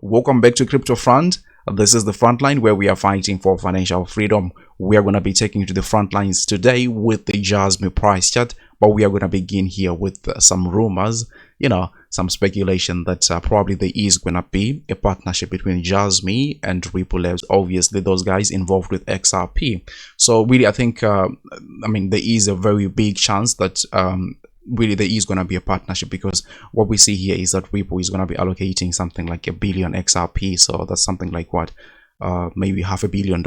Welcome back to Crypto Front. This is the front line where we are fighting for financial freedom. We are going to be taking you to the front lines today with the JASMY price chart, but we are going to begin here with some rumors, some speculation that probably there is going to be a partnership between JASMY and Ripple Labs. Obviously, those guys involved with XRP. So really, I think, there is a very big chance that really there is going to be a partnership, because what we see here is that Ripple is going to be allocating something like $1 billion XRP. So that's something like what, maybe $500 million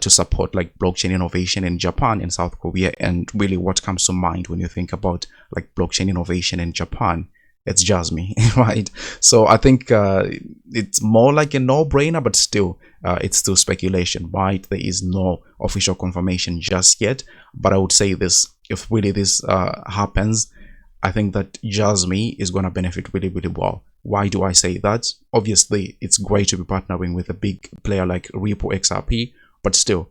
to support like blockchain innovation in Japan and South Korea. And really, what comes to mind when you think about like blockchain innovation in Japan? It's JASMY, right? So I think it's more like a no-brainer, but still, it's still speculation, right? There is no official confirmation just yet. But I would say this: if really this happens, I think that JASMY is going to benefit really, really well. Why do I say that? Obviously, it's great to be partnering with a big player like Ripple XRP, but still,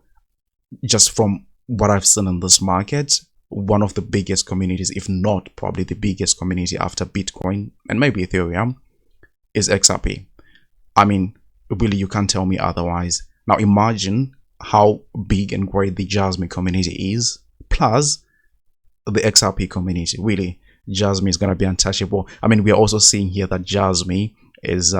just from what I've seen in this market, one of the biggest communities, if not probably the biggest community after Bitcoin and maybe Ethereum, is XRP. I mean, really, you can't tell me otherwise. Now imagine how big and great the JASMY community is, plus the XRP community. Really, JASMY is going to be untouchable. I mean, we are also seeing here that JASMY is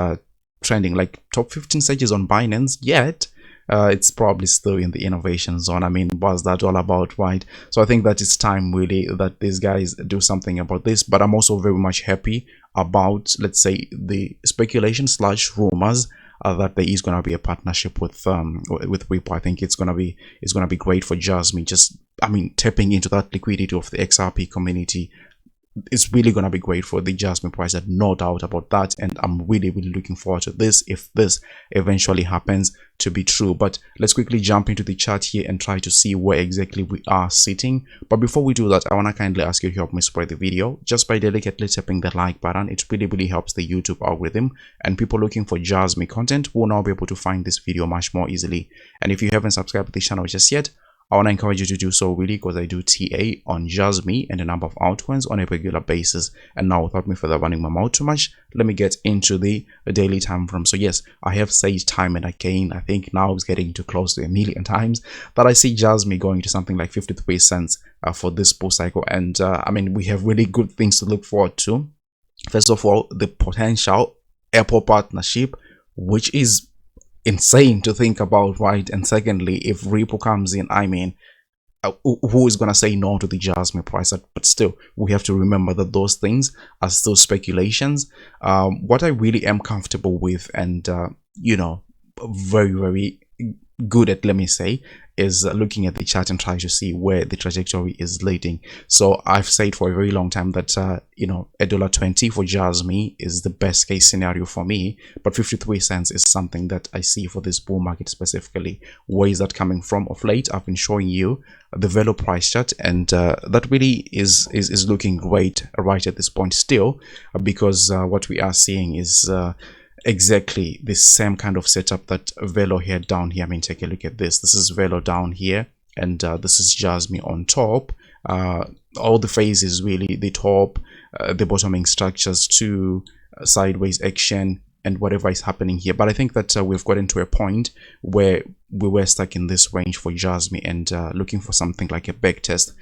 trending like top 15 searches on Binance, yet it's probably still in the innovation zone. I mean, what's that all about, right? So I think that it's time really that these guys do something about this. But I'm also very much happy about, let's say, the speculation / rumors that there is going to be a partnership with Ripple. I think it's going to be great for JASMY. Just, I mean, tapping into that liquidity of the XRP community. It's really going to be great for the JASMY price, no doubt about that. And I'm really, really looking forward to this, if this eventually happens to be true. But let's quickly jump into the chart here and try to see where exactly we are sitting. But before we do that, I want to kindly ask you to help me spread the video just by delicately tapping the like button. It really, really helps the YouTube algorithm, and people looking for JASMY content will now be able to find this video much more easily. And if you haven't subscribed to the channel just yet, I want to encourage you to do so, really, because I do TA on JASMY and a number of altcoins on a regular basis. And now, without me further running my mouth too much, let me get into the daily time frame. So yes, I have said time and again, I think now it's getting too close to 1,000,000 times, that I see JASMY going to something like 53 cents for this bull cycle. And I mean, we have really good things to look forward to. First of all, the potential Apple partnership, which is insane to think about, right? And secondly, if Ripple comes in, I mean, who is going to say no to the JASMY price? But still, we have to remember that those things are still speculations. What I really am comfortable with, and very, very good at, let me say, is looking at the chart and trying to see where the trajectory is leading. So I've said for a very long time that $1.20 for JASMY is the best case scenario for me, but 53 cents is something that I see for this bull market specifically. Where is that coming from? Of late, I've been showing you the Velo price chart, and that really is looking great right at this point still, because what we are seeing is exactly the same kind of setup that Velo had down here. I mean, take a look at this. This is Velo down here, and this is JASMY on top. All the phases, really, the top, the bottoming structures to sideways action, and whatever is happening here. But I think that we've gotten to a point where we were stuck in this range for JASMY and looking for something like a back test.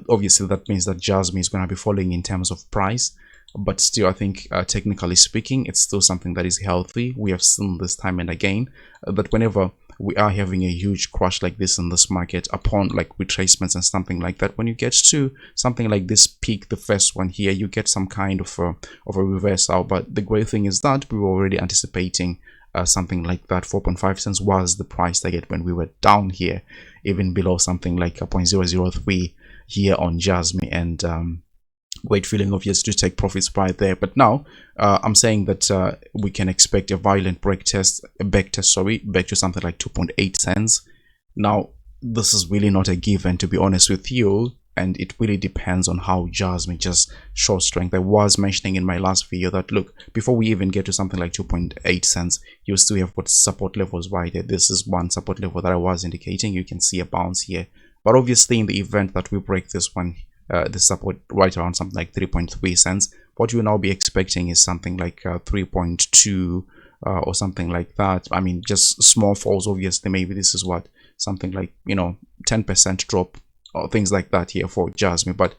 Obviously, that means that JASMY is going to be falling in terms of price. But still, I think technically speaking, it's still something that is healthy. We have seen this time and again that whenever we are having a huge crash like this in this market, upon like retracements and something like that, when you get to something like this peak, the first one here, you get some kind of a reversal. But the great thing is that we were already anticipating something like that. 4.5 cents was the price target when we were down here, even below something like 0.003 here on JASMY, and great feeling obvious to take profits right there. But now I'm saying that we can expect a violent back test, back to something like 2.8 cents. Now this is really not a given, to be honest with you, and it really depends on how JASMY just shows strength. I was mentioning in my last video that, look, before we even get to something like 2.8 cents, you still have got support levels right there. This is one support level that I was indicating. You can see a bounce here, but obviously in the event that we break this one, the support right around something like 3.3 cents, what you will now be expecting is something like 3.2 or something like that. I mean, just small falls, obviously. Maybe this is what, something like, 10% drop or things like that here for JASMY. But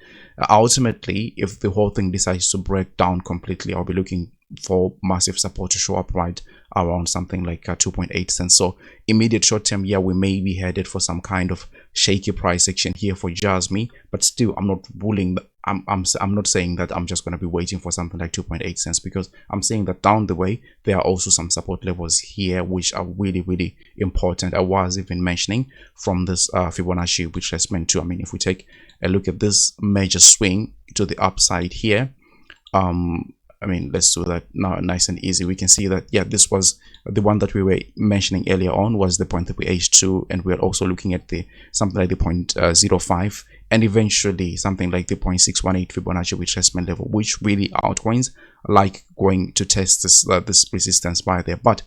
ultimately, if the whole thing decides to break down completely, I'll be looking for massive support to show up right around something like 2.8 cents. So immediate short term, yeah, we may be headed for some kind of shaky price action here for JASMY, but still I'm not ruling. I'm not saying that I'm just going to be waiting for something like 2.8 cents, because I'm saying that down the way there are also some support levels here which are really important. I was even mentioning from this Fibonacci retracement too. I mean, if we take a look at this major swing to the upside here, I mean, let's do that now nice and easy. We can see that, yeah, this was the one that we were mentioning earlier on, was the point that we edged to, and we're also looking at the something like the 0.05 and eventually something like the 0.618 Fibonacci retracement level, which really altcoins like going to test this resistance by there. But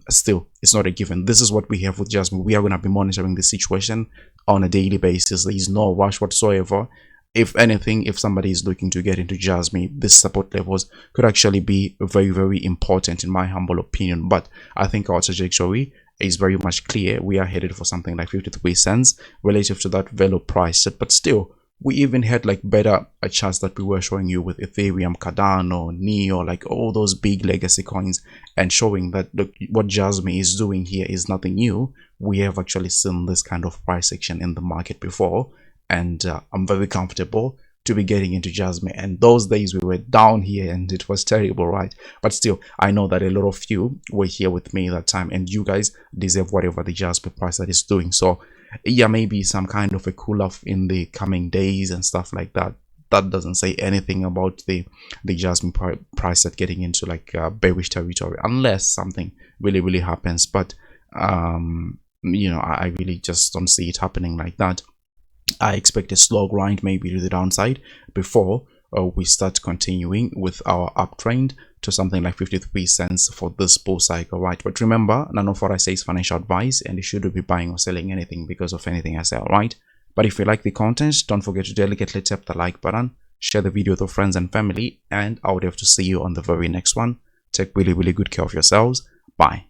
still, it's not a given. This is what we have with JASMY. We are going to be monitoring the situation on a daily basis. There is no rush whatsoever. If anything, if somebody is looking to get into JASMY, this support levels could actually be very important in my humble opinion. But I think our trajectory is very much clear. We are headed for something like 53 cents relative to that value price set. But still, we even had like better charts that we were showing you with Ethereum, Cardano, Neo, like all those big legacy coins, and showing that, look, what JASMY is doing here is nothing new. We have actually seen this kind of price action in the market before, and I'm very comfortable to be getting into JASMY. And those days we were down here and it was terrible, right? But still, I know that a lot of you were here with me that time, and you guys deserve whatever the JASMY price that is doing. So yeah, maybe some kind of a cool off in the coming days and stuff like that. That doesn't say anything about the JASMY price that getting into like bearish territory, unless something really happens. But I really just don't see it happening like that. I expect a slow grind maybe to the downside before we start continuing with our uptrend to something like 53 cents for this bull cycle, right? But remember, none of what I say is financial advice, and you shouldn't be buying or selling anything because of anything I sell, right? But if you like the content, don't forget to delicately tap the like button, share the video with your friends and family, and I would have to see you on the very next one. Take really good care of yourselves. Bye.